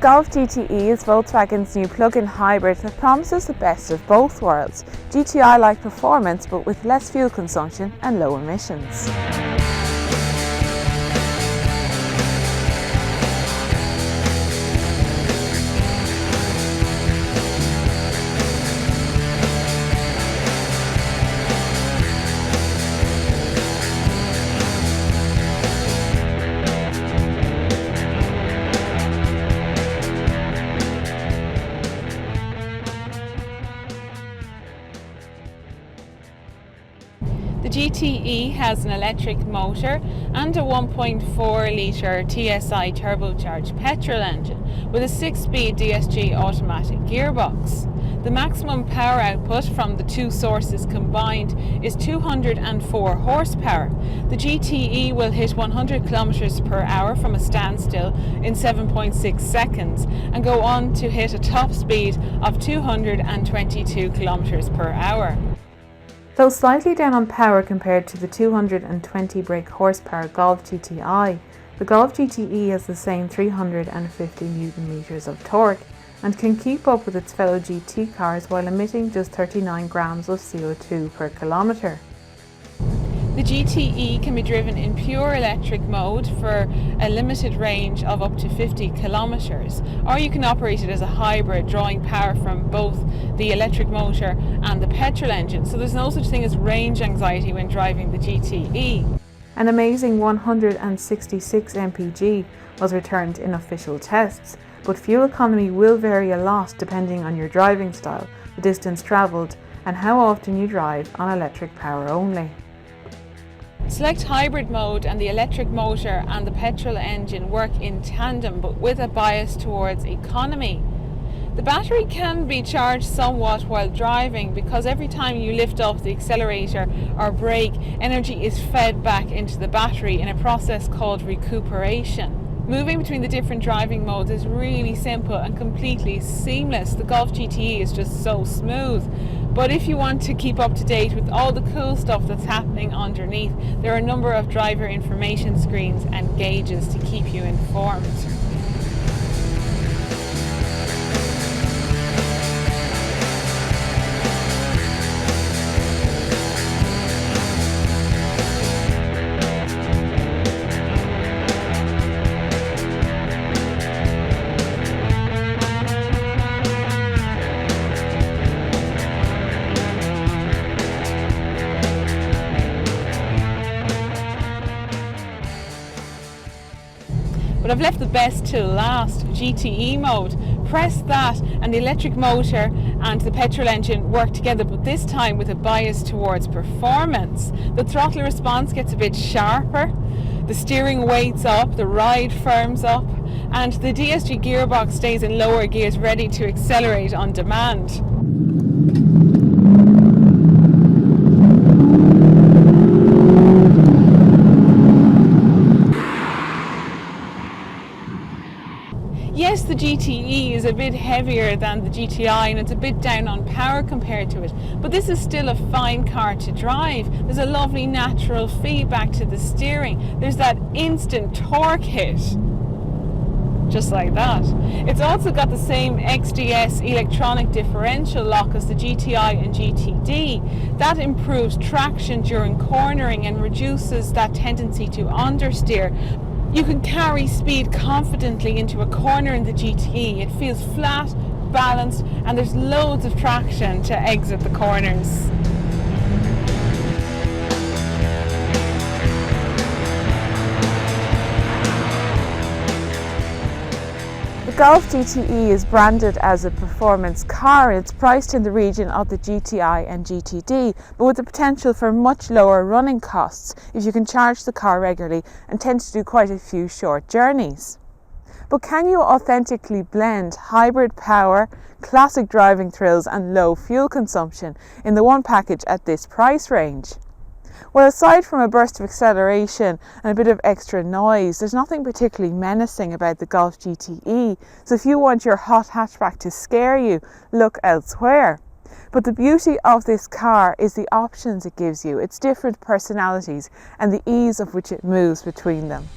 Golf GTE is Volkswagen's new plug-in hybrid that promises the best of both worlds, GTI-like performance but with less fuel consumption and low emissions. The GTE has an electric motor and a 1.4 litre TSI turbocharged petrol engine with a 6-speed DSG automatic gearbox. The maximum power output from the two sources combined is 204 horsepower. The GTE will hit 100 km per hour from a standstill in 7.6 seconds and go on to hit a top speed of 222 km per hour. Though slightly down on power compared to the 220 brake horsepower Golf GTI, the Golf GTE has the same 350 Nm of torque and can keep up with its fellow GT cars while emitting just 39 grams of CO2 per kilometre. The GTE can be driven in pure electric mode for a limited range of up to 50 kilometres, or you can operate it as a hybrid, drawing power from both the electric motor and the petrol engine. So there's no such thing as range anxiety when driving the GTE. An amazing 166 mpg was returned in official tests, but fuel economy will vary a lot depending on your driving style, the distance travelled, and how often you drive on electric power only. Select hybrid mode and the electric motor and the petrol engine work in tandem but with a bias towards economy. The battery can be charged somewhat while driving because every time you lift off the accelerator or brake, energy is fed back into the battery in a process called recuperation. Moving between the different driving modes is really simple and completely seamless. The Golf GTE is just so smooth. But if you want to keep up to date with all the cool stuff that's happening underneath, there are a number of driver information screens and gauges to keep you informed. But I've left the best till last, GTE mode. Press that and the electric motor and the petrol engine work together, but this time with a bias towards performance. The throttle response gets a bit sharper, the steering weights up, the ride firms up, and the DSG gearbox stays in lower gears ready to accelerate on demand. Yes, the GTE is a bit heavier than the GTI and it's a bit down on power compared to it, but this is still a fine car to drive. There's a lovely natural feedback to the steering. There's that instant torque hit, just like that. It's also got the same XDS electronic differential lock as the GTI and GTD. That improves traction during cornering and reduces that tendency to understeer. You can carry speed confidently into a corner in the GTE. It feels flat, balanced, and there's loads of traction to exit the corners. The Golf GTE is branded as a performance car and it's priced in the region of the GTI and GTD, but with the potential for much lower running costs if you can charge the car regularly and tend to do quite a few short journeys. But can you authentically blend hybrid power, classic driving thrills and low fuel consumption in the one package at this price range? Well, aside from a burst of acceleration and a bit of extra noise, there's nothing particularly menacing about the Golf GTE, so if you want your hot hatchback to scare you, look elsewhere. But the beauty of this car is the options it gives you, its different personalities and the ease of which it moves between them.